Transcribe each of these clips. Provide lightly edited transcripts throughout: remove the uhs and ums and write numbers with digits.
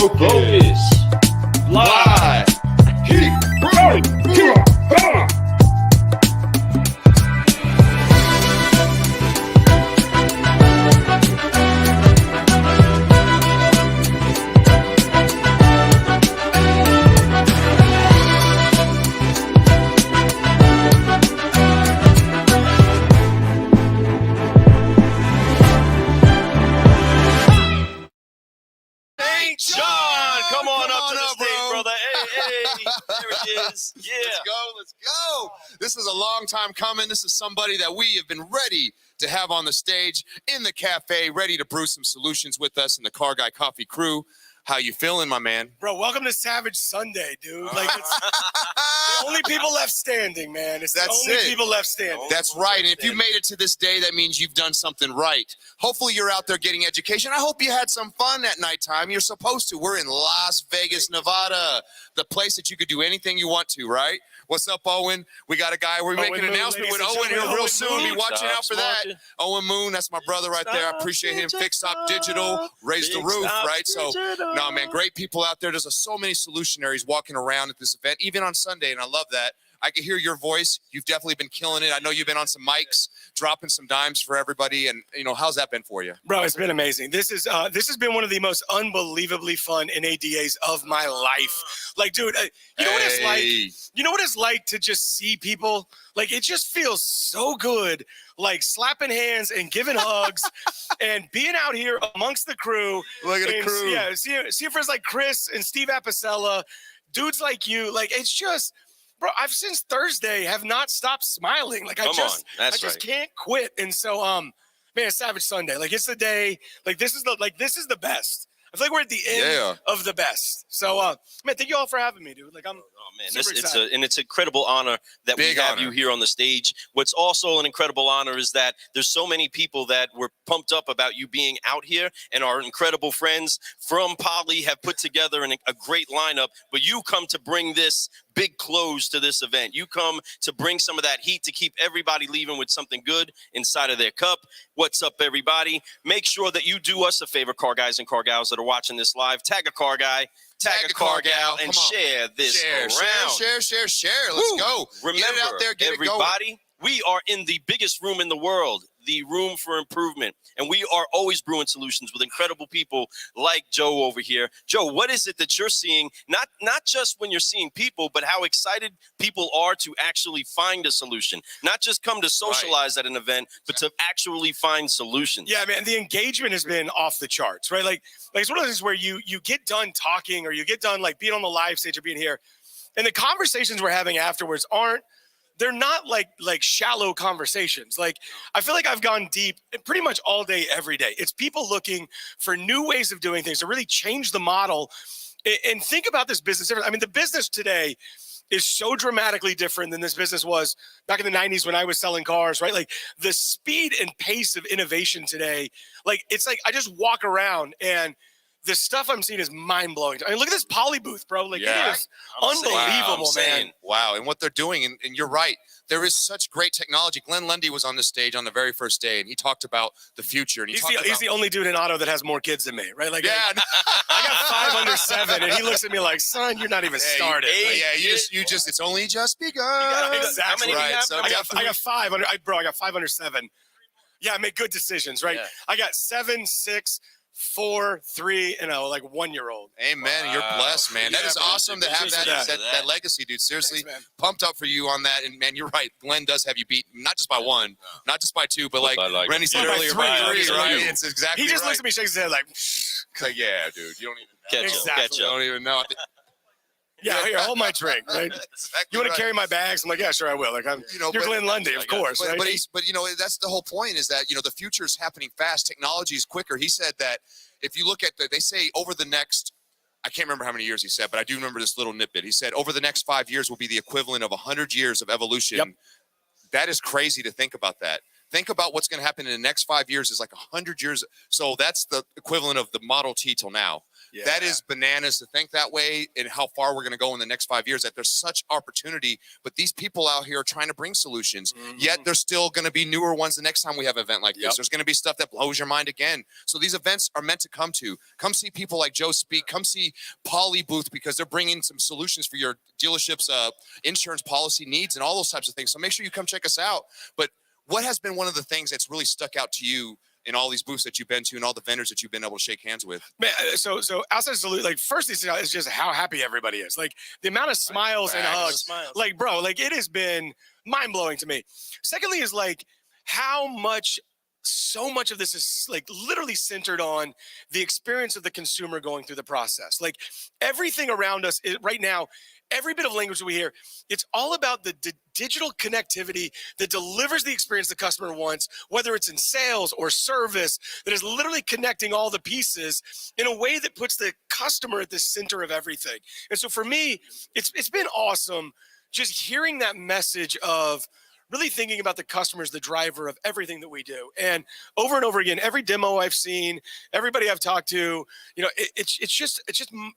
Focus. Live. Keep growing. John, come on up to the stage, brother. Hey, there it is. Yeah. Let's go. This is a long time coming. This is somebody that we have been ready to have on the stage in the cafe, ready to brew some solutions with us in the Car Guy Coffee crew. How you feeling, my man? Bro, welcome to Savage Sunday, dude. Like, it's the only people left standing, man. It's the only people left standing. That's right. And if you made it to this day, that means you've done something right. Hopefully you're out there getting education. I hope you had some fun at nighttime. You're supposed to. We're in Las Vegas, Nevada, the place that you could do anything you want to, right? What's up, Owen? We got a guy. We're making an announcement with Owen here real soon. Be watching out for that. Owen Moon, that's my brother right there. I appreciate him. Fix Up Digital, Raise the Roof, right? So, no, man, great people out there. There's so many solutionaries walking around at this event, even on Sunday, and I love that. I can hear your voice. You've definitely been killing it. I know you've been on some mics, dropping some dimes for everybody. And, you know, how's that been for you? Bro, it's been amazing. This has been one of the most unbelievably fun NADAs of my life. Like, dude, you know what it's like? You know what it's like to just see people? Like, it just feels so good, like slapping hands and giving hugs and being out here amongst the crew. Look at the crew. Yeah, see friends like Chris and Steve Apicella, dudes like you. Like, it's just... Bro, I've since Thursday have not stopped smiling. Like I just can't quit. And so, man, it's Savage Sunday. Like it's the day. Like this is the best. I feel like we're at the end of the best. So, man, thank you all for having me, dude. Like I'm. Oh man, it's an incredible honor that we have you here on the stage. What's also an incredible honor is that there's so many people that were pumped up about you being out here, and our incredible friends from Poly have put together a great lineup. But you come to bring this big close to this event. You come to bring some of that heat to keep everybody leaving with something good inside of their cup. What's up, everybody? Make sure that you do us a favor, car guys and car gals that are watching this live. Tag a car guy, tag a car gal, and share this around. Share. Let's go. Remember, get it out there, get everybody, it going. We are in the biggest room in the world, the room for improvement. And we are always brewing solutions with incredible people like Joe over here. Joe, what is it that you're seeing, not just when you're seeing people, but how excited people are to actually find a solution? Not just come to socialize at an event, but to actually find solutions. Yeah, man, the engagement has been off the charts, right? Like it's one of those things where you get done talking or you get done like being on the live stage or being here, and the conversations we're having afterwards they're not like shallow conversations. Like I feel like I've gone deep pretty much all day, every day. It's people looking for new ways of doing things to really change the model and think about this business. I mean, the business today is so dramatically different than this business was back in the 90s when I was selling cars, right? Like the speed and pace of innovation today, like it's like I just walk around and the stuff I'm seeing is mind-blowing. I mean, look at this poly booth, bro. Like, it is unbelievable, man. Wow, and what they're doing, and you're right, there is such great technology. Glenn Lundy was on the stage on the very first day, and he talked about the future. And he's the only dude in auto that has more kids than me, right? Like, I got 5 under 7, and he looks at me like, son, you're not even started. It's only just begun. Exactly. Right. I got 5 under, I got 5 under 7. Yeah, I make good decisions, right? Yeah. I got 7, 6, 4, 3, and like 1-year-old. Amen. Wow. You're blessed, man. That is awesome to have that legacy, dude. Seriously, thanks, pumped up for you on that. And man, you're right. Glenn does have you beat, not just by 1, not just by 2, but like Rennie said earlier, by 3, right? It's exactly. He just looks at me, shakes his head like, yeah, dude. You don't even know. Catch you don't even know. Yeah, here, hold my drink. Right? Exactly. You want to carry my bags? I'm like, yeah, sure, I will. Like, you're Glenn Lundy, of course. But that's the whole point is that the future is happening fast. Technology is quicker. He said that if you look at they say over the next, I can't remember how many years he said, but I do remember this little snippet. He said over the next 5 years will be the equivalent of 100 years of evolution. Yep. That is crazy to think about that. Think about what's going to happen in the next 5 years is like 100 years. So that's the equivalent of the Model T till now. Yeah. That is bananas to think that way and how far we're going to go in the next 5 years, that there's such opportunity, but these people out here are trying to bring solutions, yet there's still going to be newer ones the next time we have an event like this. There's going to be stuff that blows your mind again. So these events are meant to come to. Come see people like Joe speak. Come see Poly booth, because they're bringing some solutions for your dealership's insurance policy needs and all those types of things. So make sure you come check us out. But what has been one of the things that's really stuck out to you in all these booths that you've been to and all the vendors that you've been able to shake hands with? Man, so outside of salute, like first thing is just how happy everybody is. Like the amount of smiles and hugs. Like, bro, like it has been mind blowing to me. Secondly is like how much, so much of this is like literally centered on the experience of the consumer going through the process. Like everything around us right now, every bit of language that we hear, it's all about the digital connectivity that delivers the experience the customer wants, whether it's in sales or service, that is literally connecting all the pieces in a way that puts the customer at the center of everything. And so for me, it's been awesome just hearing that message of really thinking about the customer as the driver of everything that we do. And over again, every demo I've seen, everybody I've talked to, you know, it's just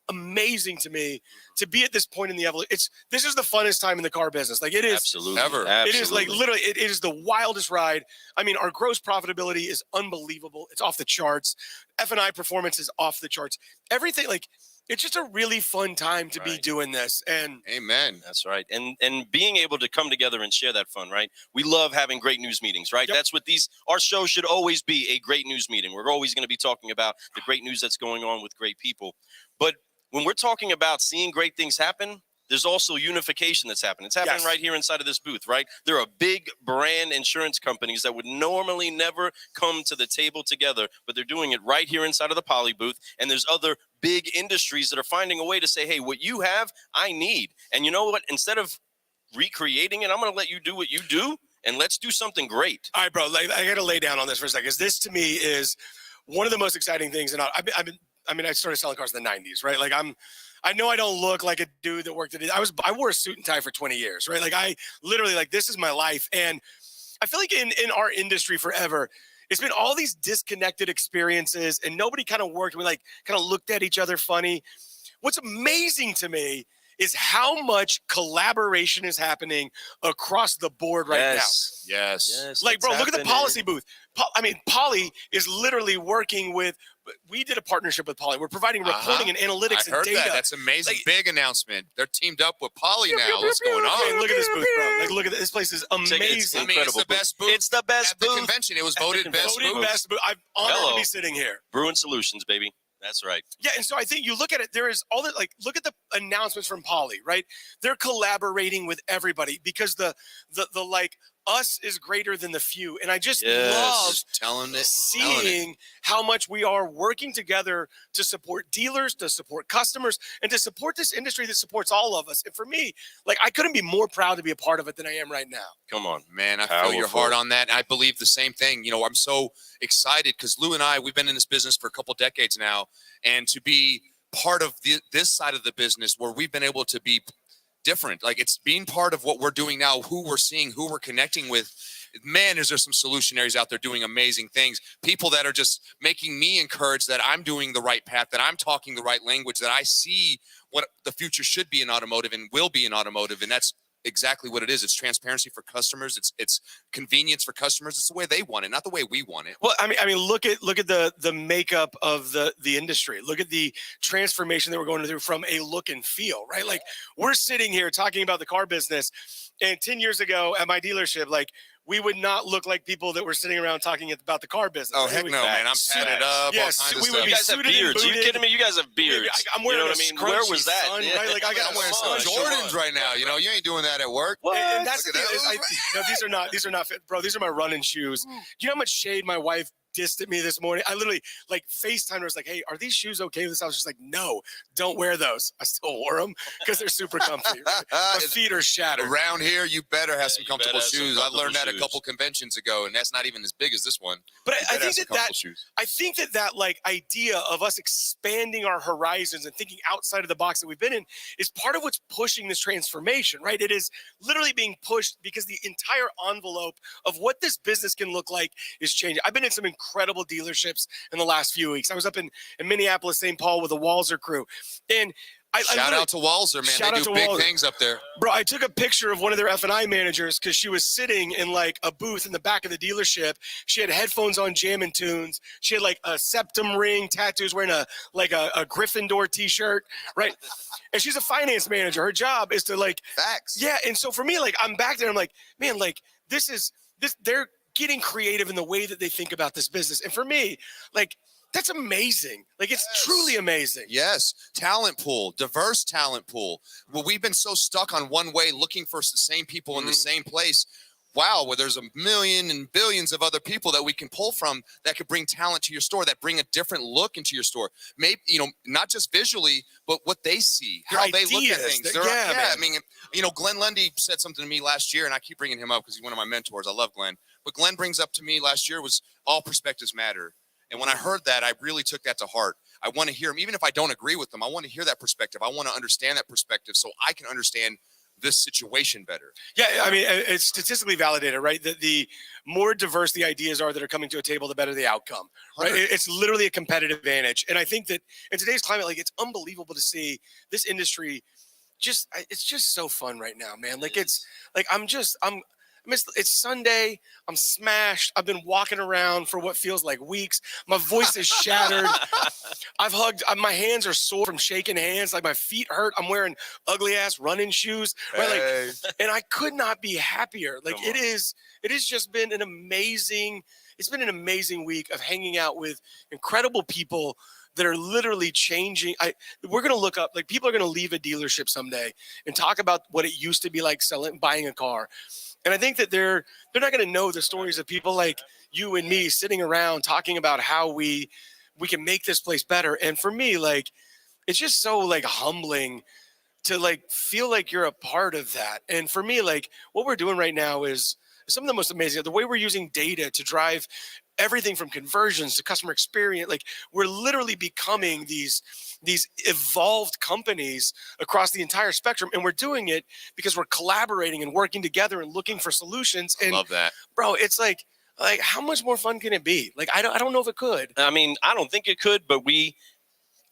amazing to me to be at this point in the evolution. This is the funnest time in the car business. Like it is Absolutely. Ever. It is like literally, it is the wildest ride. I mean, our gross profitability is unbelievable. It's off the charts. F&I performance is off the charts. Everything, like, it's just a really fun time to be doing this. And amen. That's right. And being able to come together and share that fun, right? We love having great news meetings, right? That's what our show should always be, a great news meeting. We're always going to be talking about the great news that's going on with great people. But when we're talking about seeing great things happen, there's also unification that's happening. It's happening right here inside of this booth, right? There are big brand insurance companies that would normally never come to the table together, but they're doing it right here inside of the Poly booth. And there's other big industries that are finding a way to say, hey, what you have, I need. And you know what? Instead of recreating it, I'm going to let you do what you do, and let's do something great. all right, bro, like, I got to lay down on this for a second, because this to me is one of the most exciting things. And I started selling cars in the 90s, right? Like I know I don't look like a dude that worked at it. I wore a suit and tie for 20 years, right? Like I literally, like, this is my life. And I feel like in our industry forever, it's been all these disconnected experiences and nobody kind of worked. We like kind of looked at each other funny. What's amazing to me is how much collaboration is happening across the board right now. Yes. Like, bro, look at the policy booth. Poly is literally working with, we did a partnership with Poly. We're providing reporting and analytics and data. That's amazing. Like, big announcement. They're teamed up with Poly now. What's going on? Hey, look at this booth, bro. Like, look at this place is amazing. It's the best booth. It's the best at the booth. convention. It was voted best booth. I'm honored to be sitting here. Brewing Solutions, baby. That's right. Yeah, and so I think you look at it, there is all that, like, look at the announcements from Poly, right? They're collaborating with everybody because the like, us is greater than the few. And I just love seeing how much we are working together to support dealers, to support customers, and to support this industry that supports all of us. And for me, like, I couldn't be more proud to be a part of it than I am right now. Come on, man. I feel your heart on that. I believe the same thing. You know, I'm so excited because Lou and I, we've been in this business for a couple decades now. And to be part of this side of the business where we've been able to be different, like it's being part of what we're doing now, who we're seeing, who we're connecting with. Man, is there some solutionaries out there doing amazing things, people that are just making me encouraged that I'm doing the right path, that I'm talking the right language, that I see what the future should be in automotive and will be in automotive. And that's exactly what it is. It's transparency for customers. It's convenience for customers. It's the way they want it, not the way we want it. Well, I mean, look at the makeup of the industry. Look at the transformation that we're going through from a look and feel, right? Like, we're sitting here talking about the car business, and 10 years ago at my dealership, like, we would not look like people that were sitting around talking about the car business. Oh, heck no, man. I'm padded up. Yes, all kinds of we stuff. would be You guys have beards. Are you kidding me? You guys have beards. I'm wearing Where was that? Right? Like, I'm wearing some Jordans right now. You know, you ain't doing that at work. And that's the thing. No, these are not fit, bro. These are my running shoes. Do you know how much shade my wife dissed at me this morning? I literally, like, FaceTimed her. I was like, hey, are these shoes okay with this? I was just like, no, don't wear those. I still wore them because they're super comfy. Right? My feet are shattered. Around here, you better have some comfortable shoes. I learned that a couple conventions ago, and that's not even as big as this one. But I think that like idea of us expanding our horizons and thinking outside of the box that we've been in is part of what's pushing this transformation, right? It is literally being pushed because the entire envelope of what this business can look like is changing. I've been in some incredible incredible dealerships in the last few weeks. I was up in Minneapolis, St. Paul with the Walzer crew. And shout out to Walzer, man. Shout they out do to big Walzer. things up there. Bro, I took a picture of one of their F&I managers because she was sitting in like a booth in the back of the dealership. She had headphones on jamming tunes. She had like a septum ring, tattoos, wearing a Gryffindor t-shirt, right? And she's a finance manager. Her job is to like Facts. Yeah, and so for me, like I'm back there, I'm like, man, like they're getting creative in the way that they think about this business. And for me, like that's amazing. Like it's truly amazing. Yes. Talent pool, diverse talent pool. Well, we've been so stuck on one way looking for the same people in the same place. Wow, where there's a million and billions of other people that we can pull from that could bring talent to your store, that bring a different look into your store. Maybe, not just visually, but what they see, how they look at things. I mean, Glenn Lundy said something to me last year, and I keep bringing him up because he's one of my mentors. I love Glenn. But Glenn brings up to me last year was all perspectives matter. And when I heard that, I really took that to heart. I want to hear him, even if I don't agree with them. I want to hear that perspective. I want to understand that perspective so I can understand this situation better. Yeah, I mean, it's statistically validated, right? That the more diverse the ideas are that are coming to a table, the better the outcome, right? It's literally a competitive advantage. And I think that in today's climate, like it's unbelievable to see this industry it's just so fun right now, man. Like it's like it's Sunday. I'm smashed. I've been walking around for what feels like weeks. My voice is shattered. I've hugged. My hands are sore from shaking hands. Like my feet hurt. I'm wearing ugly ass running shoes. Right? Like, and I could not be happier. Like it has just been an amazing. It's been an amazing week of hanging out with incredible people that are literally changing. We're going to look up, like people are going to leave a dealership someday and talk about what it used to be like buying a car. And I think that they're not going to know the stories of people like you and me sitting around talking about how we can make this place better. And for me, like, it's just so like humbling to like feel like you're a part of that. And for me, like what we're doing right now is some of the most amazing, the way we're using data to drive everything from conversions to customer experience. Like we're literally becoming these evolved companies across the entire spectrum. And we're doing it because we're collaborating and working together and looking for solutions. And love that. Bro, it's like how much more fun can it be? Like, I don't know if it could. I mean, I don't think it could, but we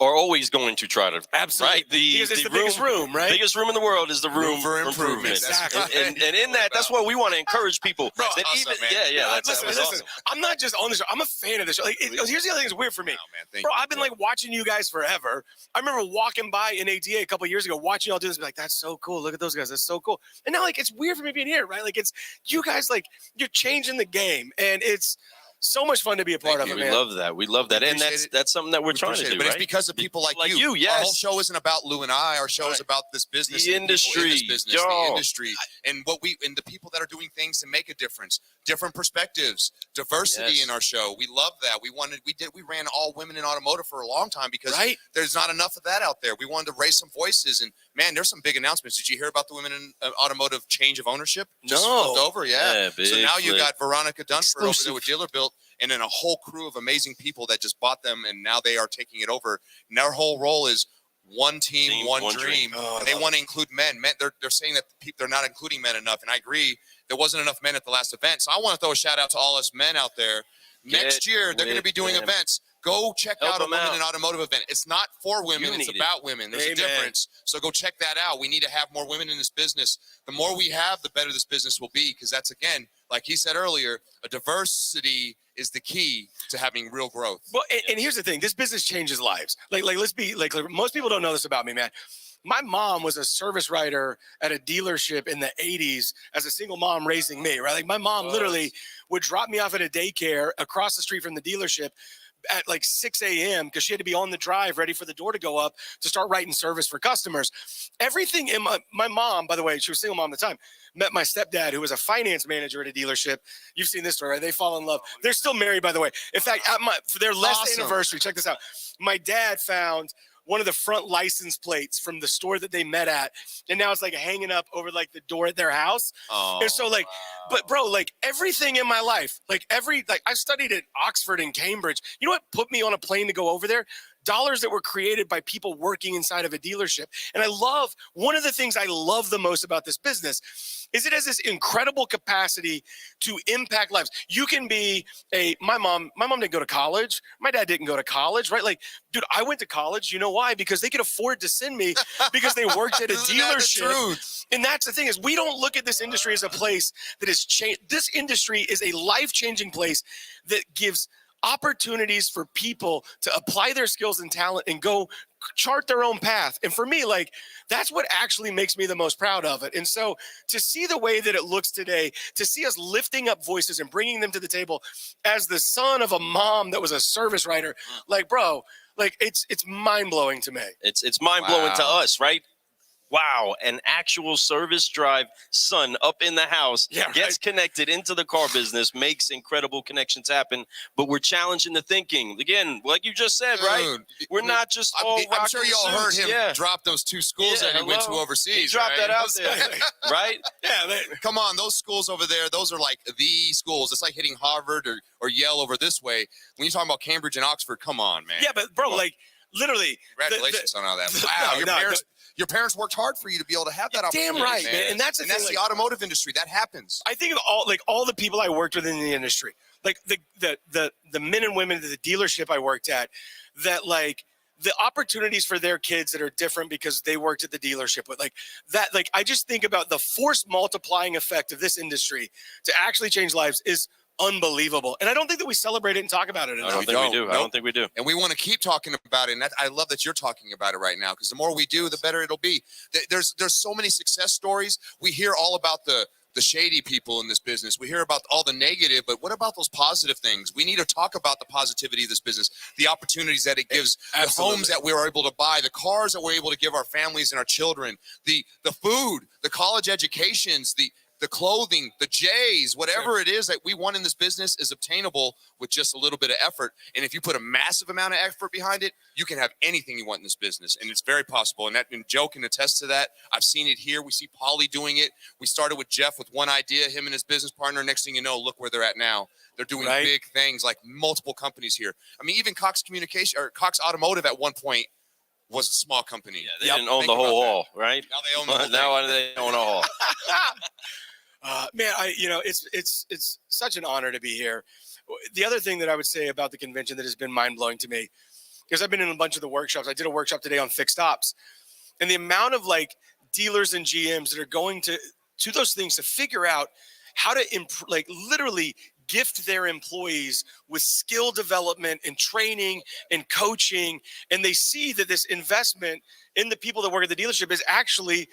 are always going to try to. Absolutely. Right? Because it's the biggest room, right? Biggest room in the world is the room for improvement. Exactly. And in that, that's why we want to encourage people. Bro, that awesome, man. Listen, Awesome. I'm not just on the show. I'm a fan of the show. Like, here's the other thing that's weird for me. Oh, man, Bro, I've been like watching you guys forever. I remember walking by in ATA a couple of years ago, watching y'all do this, be like, that's so cool. Look at those guys. That's so cool. And now, like, it's weird for me being here, right? Like, it's you guys, like, you're changing the game. And it's so much fun to be a part of it, We man. love that. We love that. And that's something that we're trying to do, But right? it's because of people like you. Yes. Our whole show isn't about Lou and I. Our show is about this business, The and the people in this industry. business, the industry, and the people that are doing things to make a difference. Different perspectives, diversity in our show. We love that. We ran all women in automotive for a long time because there's not enough of that out there. We wanted to raise some voices, and man, there's some big announcements. Did you hear about the women in automotive change of ownership? Just flipped over, yeah. So now you got Veronica Dunford over there with Dealer Built, and then a whole crew of amazing people that just bought them, and now they are taking it over. And their whole role is one team, one dream. And they want to include men. They're saying that they're not including men enough, and I agree. There wasn't enough men at the last event. So I want to throw a shout out to all us men out there. Next year, they're going to be doing events. Go check out a women in automotive event. It's not for women. It's about women. There's a difference. So go check that out. We need to have more women in this business. The more we have, the better this business will be, because that's, again, like he said earlier, a diversity is the key to having real growth. Well, and here's the thing. This business changes lives. Like let's be like most people don't know this about me, man. My mom was a service writer at a dealership in the 80s as a single mom raising me, right? Like my mom literally would drop me off at a daycare across the street from the dealership at like 6 a.m. because she had to be on the drive ready for the door to go up to start writing service for customers. Everything in my mom, by the way, she was a single mom at the time, met my stepdad, who was a finance manager at a dealership. You've seen this story, right? They fall in love. They're still married, by the way. In fact, for their last anniversary, check this out. My dad found one of the front license plates from the store that they met at, and now it's like hanging up over like the door at their house. And so like, but bro, like everything in my life, like I studied at Oxford and Cambridge. You know what put me on a plane to go over there? Dollars that were created by people working inside of a dealership. And one of the things I love the most about this business is it has this incredible capacity to impact lives. You can be my mom didn't go to college. My dad didn't go to college, right? Like, dude, I went to college. You know why? Because they could afford to send me because they worked at a dealership. And that's the thing is we don't look at this industry as a place that has changed. This industry is a life-changing place that gives opportunities for people to apply their skills and talent and go chart their own path. And for me, like, that's what actually makes me the most proud of it. And so to see the way that it looks today, to see us lifting up voices and bringing them to the table as the son of a mom that was a service writer, like, bro, like it's mind-blowing to me. It's mind-blowing to us, right? Wow, an actual service drive son up in the house, gets connected into the car business, makes incredible connections happen. But we're challenging the thinking. Again, like you just said, right? We're not just all I'm sure y'all heard him drop those 2 schools that he went to overseas. He dropped that out there, right? Come on, those schools over there, those are like the schools. It's like hitting Harvard or Yale over this way. When you're talking about Cambridge and Oxford, come on, man. Yeah, but bro, like literally. Congratulations on all that. Wow, your parents worked hard for you to be able to have that opportunity. Damn right, man. And that's the automotive industry. That happens. I think of all the people I worked with in the industry, like the men and women at the dealership I worked at, that like the opportunities for their kids that are different because they worked at the dealership with like that. Like I just think about the force multiplying effect of this industry to actually change lives is unbelievable. And I don't think that we celebrate it and talk about it enough. I don't think we do. I don't think we do. And we want to keep talking about it. And I love that you're talking about it right now, because the more we do, the better it'll be. There's so many success stories. We hear all about the shady people in this business. We hear about all the negative, but what about those positive things? We need to talk about the positivity of this business, the opportunities that it gives, the homes that we are able to buy, the cars that we're able to give our families and our children, the food, the college educations, the clothing, the J's, whatever it is that we want in this business is obtainable with just a little bit of effort. And if you put a massive amount of effort behind it, you can have anything you want in this business. And it's very possible. And Joe can attest to that. I've seen it here. We see Paulie doing it. We started with Jeff with one idea, him and his business partner. Next thing you know, look where they're at now. They're doing big things, like multiple companies here. I mean, even Cox Communication or Cox Automotive at one point was a small company. Yeah, they didn't own the whole hall, right? Now they own the whole thing. Now they own a hall. Man, it's such an honor to be here. The other thing that I would say about the convention that has been mind-blowing to me, because I've been in a bunch of the workshops. I did a workshop today on fixed ops, and the amount of like dealers and GMs that are going to those things to figure out how to like literally gift their employees with skill development and training and coaching, and they see that this investment in the people that work at the dealership is actually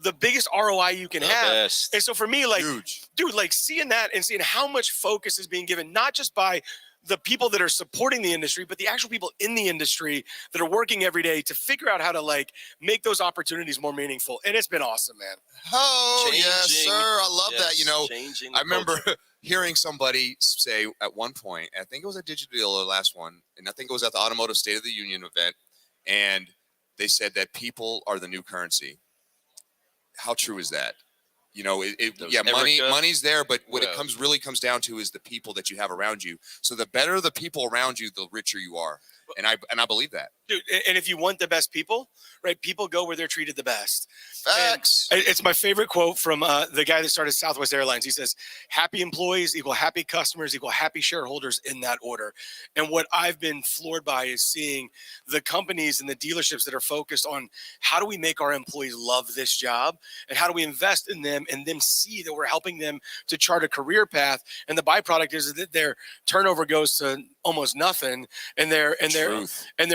the biggest ROI you can have. Best. And so for me, like, Huge. dude, like seeing that and seeing how much focus is being given, not just by the people that are supporting the industry, but the actual people in the industry that are working every day to figure out how to like make those opportunities more meaningful. And it's been awesome, man. Oh, yes, sir. I love that. You know, I remember culture. hearing somebody say at one point, I think it was at Digital Dealer, the last one, and I think it was at the Automotive State of the Union event, and they said that people are the new currency. How true is that? You know, money's there, but what it really comes down to is the people that you have around you. So the better the people around you, the richer you are. And I believe that. Dude, and if you want the best people, right, people go where they're treated the best. Facts. And it's my favorite quote from the guy that started Southwest Airlines. He says, happy employees equal happy customers equal happy shareholders, in that order. And what I've been floored by is seeing the companies and the dealerships that are focused on how do we make our employees love this job, and how do we invest in them and them see that we're helping them to chart a career path. And the byproduct is that their turnover goes to almost nothing, and their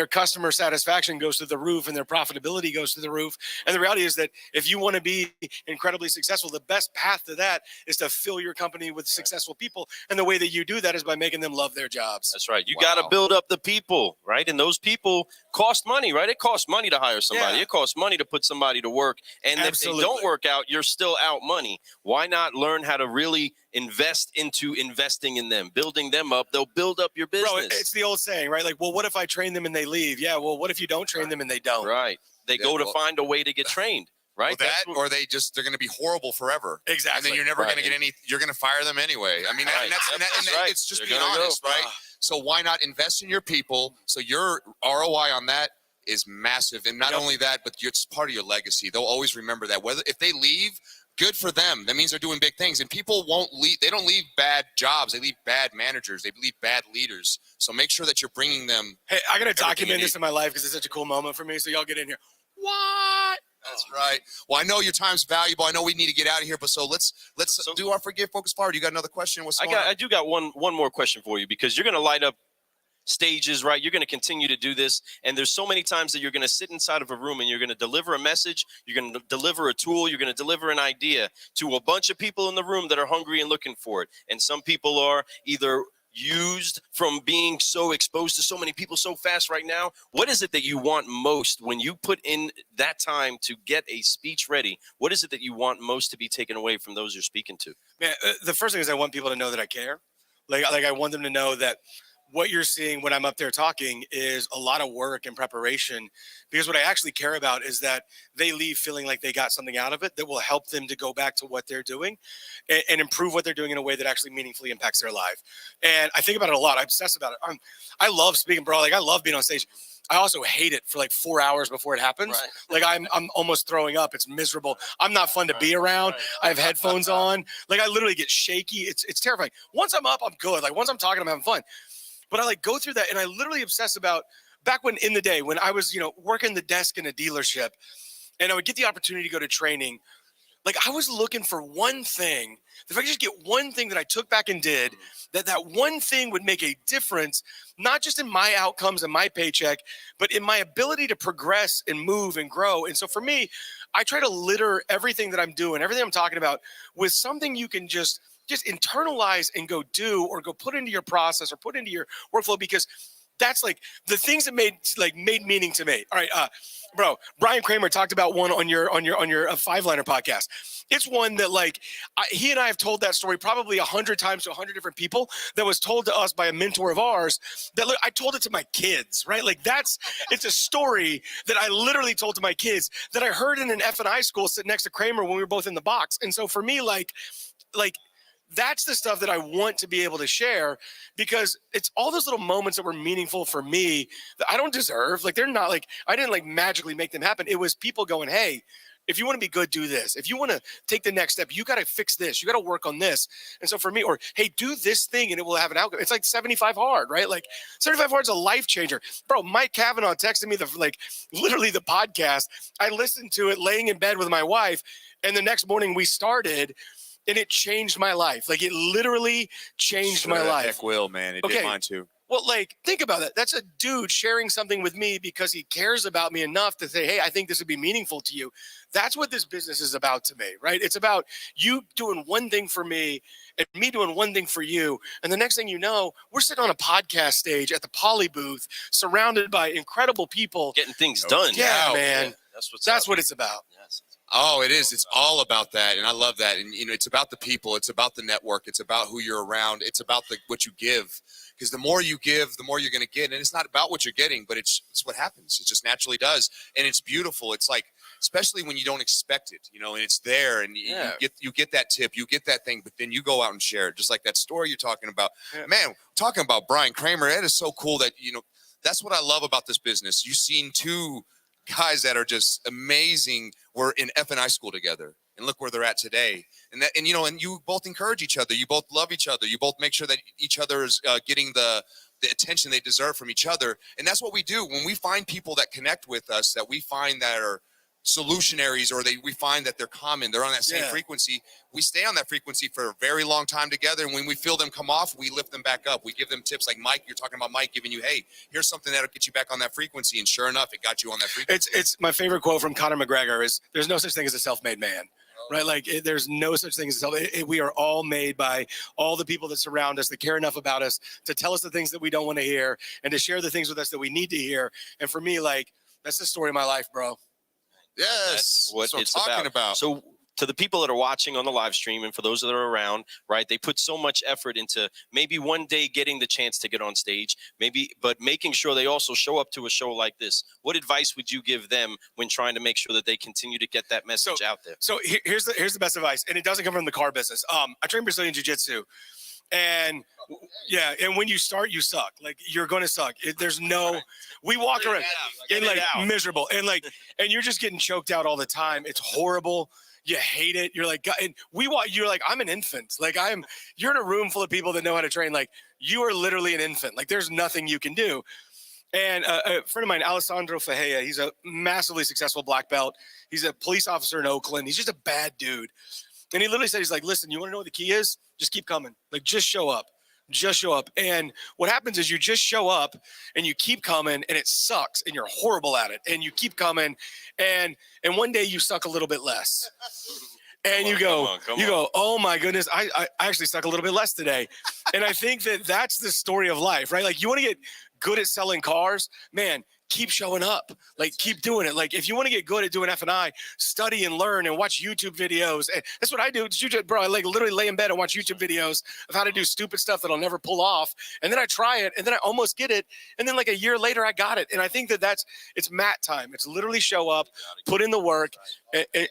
customer satisfaction goes to the roof, and their profitability goes to the roof. And the reality is that if you want to be incredibly successful, the best path to that is to fill your company with successful people. And the way that you do that is by making them love their jobs. That's right. You got to build up the people, right? And those people cost money, right? It costs money to hire somebody. Yeah. It costs money to put somebody to work. And Absolutely. if they don't work out, you're still out money. Why not learn how to really invest into investing in them, building them up? They'll build up your business. Bro, it's the old saying, right? Like, well, what if I train them and they leave? Yeah, well, what if you don't train them and they don't? Right. They go to find a way to get trained, right? Well, or they're going to be horrible forever. Exactly. And then you're never going to get you're going to fire them anyway. I mean, and that's right. It's just being honest, right? So why not invest in your people? So your ROI on that is massive. And not only that, but it's part of your legacy. They'll always remember that. If they leave, good for them. That means they're doing big things. And people won't leave. They don't leave bad jobs. They leave bad managers. They leave bad leaders. So make sure that you're bringing them. Hey, I got to document this in my life because it's such a cool moment for me. So y'all get in here. What? That's right. Well, I know your time's valuable. I know we need to get out of here, but let's do our forgive, focus, part. You got another question? I do got one more question for you, because you're going to light up stages, right? You're going to continue to do this, and there's so many times that you're going to sit inside of a room and you're going to deliver a message, you're going to deliver a tool, you're going to deliver an idea to a bunch of people in the room that are hungry and looking for it. And some people are either used from being so exposed to so many people so fast right now. What is it that you want most when you put in that time to get a speech ready? What is it that you want most to be taken away from those you're speaking to? Man, the first thing is I want people to know that I care. Like I want them to know that what you're seeing when I'm up there talking is a lot of work and preparation, because what I actually care about is that they leave feeling like they got something out of it that will help them to go back to what they're doing and improve what they're doing in a way that actually meaningfully impacts their life. And I think about it a lot. I obsess about it. I love speaking, bro. Like I love being on stage. I also hate it for like 4 hours before it happens. Right. Like I'm almost throwing up. It's miserable. I'm not fun to be around. I have headphones on. Like I literally get shaky. It's terrifying. Once I'm up, I'm good. Like once I'm talking, I'm having fun. But I like go through that, and I literally obsess about back when in the day when I was, working the desk in a dealership, and I would get the opportunity to go to training. Like I was looking for one thing. If I could just get one thing that I took back and did, that one thing would make a difference, not just in my outcomes and my paycheck, but in my ability to progress and move and grow. And so for me, I try to litter everything that I'm doing, everything I'm talking about, with something you can just internalize and go do, or go put into your process or put into your workflow, because that's like the things that made meaning to me. All right, bro, Brian Kramer talked about one on your Five-Liner podcast. It's one that he and I have told that story probably 100 times to 100 different people, that was told to us by a mentor of ours, that I told it to my kids, right? Like it's a story that I literally told to my kids, that I heard in an F&I school sitting next to Kramer when we were both in the box. And so for me, like that's the stuff that I want to be able to share, because it's all those little moments that were meaningful for me that I don't deserve. Like they're not I didn't magically make them happen. It was people going, hey, if you want to be good, do this. If you want to take the next step, you got to fix this. You got to work on this. And so for me, or hey, do this thing and it will have an outcome. It's like 75 hard, right? Like 75 hard is a life changer. Bro, Mike Kavanaugh texted me literally the podcast. I listened to it laying in bed with my wife, and the next morning we started. And it changed my life. Like it literally changed my life. Heck will, man. It did mine too. Well, think about that. That's a dude sharing something with me because he cares about me enough to say, hey, I think this would be meaningful to you. That's what this business is about to me, right? It's about you doing one thing for me and me doing one thing for you. And the next thing you know, we're sitting on a podcast stage at the Poly booth, surrounded by incredible people. Getting things done. Yeah, man. Yeah, that's what it's about. Yes. Oh, it is. It's all about that. And I love that. And, it's about the people. It's about the network. It's about who you're around. It's about what you give. Because the more you give, the more you're going to get. And it's not about what you're getting, but it's what happens. It just naturally does. And it's beautiful. It's especially when you don't expect it, and it's there, and you get that tip, you get that thing, but then you go out and share it. Just like that story you're talking about. Yeah. Man, talking about Brian Kramer, that is so cool that, that's what I love about this business. You've seen two guys that are just amazing. We're in F&I school together, and look where they're at today. And you both encourage each other. You both love each other. You both make sure that each other is getting the attention they deserve from each other. And that's what we do when we find people that connect with us, that we find that are solutionaries, or we find that they're common, they're on that same frequency. We stay on that frequency for a very long time together, and when we feel them come off, we lift them back up. We give them tips, like Mike, you're talking about Mike giving you, hey, here's something that'll get you back on that frequency, and sure enough, it got you on that frequency. It's my favorite quote from Conor McGregor is, there's no such thing as a self-made man. Right? There's no such thing as we are all made by all the people that surround us, that care enough about us to tell us the things that we don't want to hear, and to share the things with us that we need to hear. And for me, that's the story of my life, bro. Yes, that's what it's talking about. So to the people that are watching on the live stream, and for those that are around, right, they put so much effort into maybe one day getting the chance to get on stage, but making sure they also show up to a show like this. What advice would you give them when trying to make sure that they continue to get that message out there? So here's the best advice, and it doesn't come from the car business. I train Brazilian Jiu-Jitsu. And and when you start, you suck. You're going to suck. We walk around miserable, and you're just getting choked out all the time. It's horrible. You hate it. You're like, God, and you're like, I'm an infant. Like you're in a room full of people that know how to train. Like you are literally an infant. Like there's nothing you can do. And a friend of mine, Alessandro Fajea, he's a massively successful black belt. He's a police officer in Oakland. He's just a bad dude. And he literally said, he's like, listen, you want to know what the key is? Just keep coming. Like, just show up. Just show up. And what happens is you just show up and you keep coming and it sucks and you're horrible at it. And you keep coming and one day you suck a little bit less. And you go, oh my goodness, I actually suck a little bit less today. And I think that's the story of life, right? Like you want to get good at selling cars, man, keep showing up. Like keep doing it. Like if you want to get good at doing F&I, study and learn and watch YouTube videos. And that's what I do. Bro, I like literally lay in bed and watch YouTube videos of how to do stupid stuff that I'll never pull off. And then I try it and then I almost get it. And then like a year later, I got it. And I think it's Matt time. It's literally show up, put in the work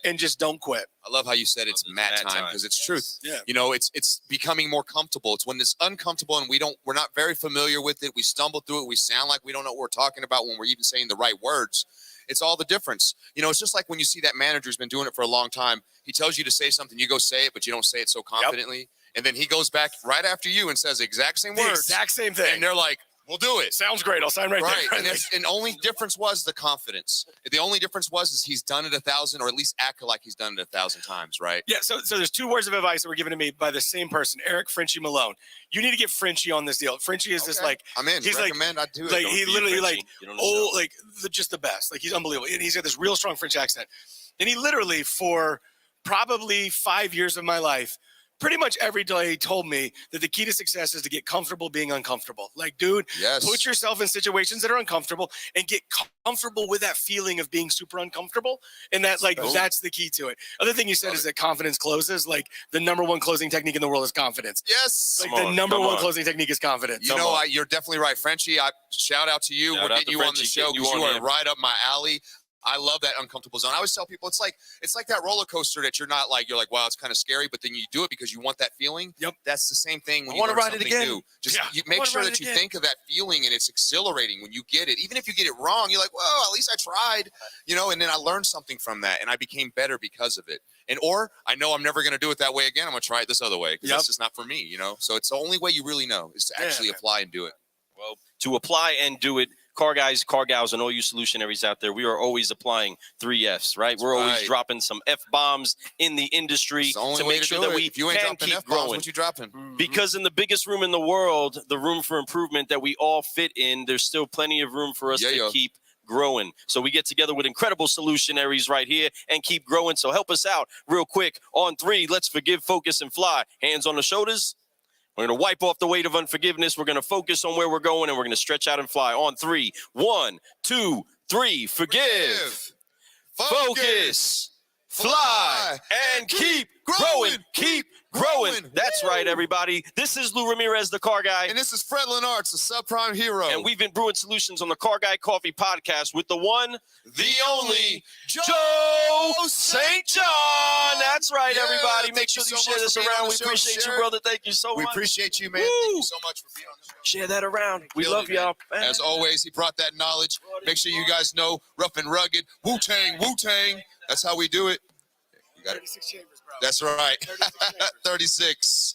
and just don't quit. I love how you said it's Matt time because it's truth. Yeah. You know, it's becoming more comfortable. It's when it's uncomfortable and we're not very familiar with it. We stumble through it. We sound like we don't know what we're talking about when we're even saying the right words. It's all the difference. You know, it's just like when you see that manager who's been doing it for a long time. He tells you to say something, you go say it, but you don't say it so confidently. Yep. And then he goes back right after you and says the exact same words. Exact same thing. And they're like, we'll do it. Sounds great. I'll sign right there. And only difference was the confidence. The only difference was he's done it 1,000 or at least acted like he's done it 1,000 times, right? Yeah, so there's 2 words of advice that were given to me by the same person, Eric Frenchie Malone. You need to get Frenchie on this deal. Frenchie is this like I'm in. He's recommend like, I do it. Like he literally like just the best. Like he's unbelievable. And he's got this real strong French accent. And he literally for probably 5 years of my life pretty much every day told me that the key to success is to get comfortable being uncomfortable. Like, dude, put yourself in situations that are uncomfortable and get comfortable with that feeling of being super uncomfortable. And that, like, that's the key to it. Other thing you said is that confidence closes. Like, the #1 closing technique in the world is confidence. Yes. Like, the #1 closing technique is confidence. You know, you're definitely right. Frenchie, shout out to you. We're getting you on the show because you are right up my alley. I love that uncomfortable zone. I always tell people it's like that roller coaster that you're like, wow, it's kind of scary, but then you do it because you want that feeling. Yep. That's the same thing when I you want to learn ride it something again. new. Just you make sure that you think of that feeling and it's exhilarating when you get it. Even if you get it wrong, you're like, well, at least I tried, you know, and then I learned something from that and I became better because of it. Or I know I'm never going to do it that way again. I'm going to try it this other way because that's just not for me, you know? So it's the only way you really know is to actually apply and do it. Well, to apply and do it, car guys, car gals, and all you solutionaries out there, we are always applying 3 Fs, right? We're always dropping some F-bombs in the industry to make sure that we can keep growing. What you dropping? Because in the biggest room in the world, the room for improvement that we all fit in, there's still plenty of room for us to keep growing. So we get together with incredible solutionaries right here and keep growing. So help us out real quick. On 3, let's forgive, focus, and fly. Hands on the shoulders. We're going to wipe off the weight of unforgiveness. We're going to focus on where we're going, and we're going to stretch out and fly. On 3, 1, 2, 3. Forgive, focus, fly, and keep growing. Keep growing. That's right, everybody. This is Lou Ramirez, the car guy. And this is Fred Lenartz, the subprime hero. And we've been brewing solutions on the Car Guy Coffee podcast with the one, the only, Joe St. John. That's right, everybody. Make sure you share this around. We appreciate you, brother. Thank you so much. We appreciate you, man. Thank you so much for being on the show. Share that around. We love y'all. As always, he brought that knowledge. Make sure you guys know, rough and rugged. Wu-Tang, Wu-Tang. That's how we do it. You got it. 36 chambers, bro. That's right. 36.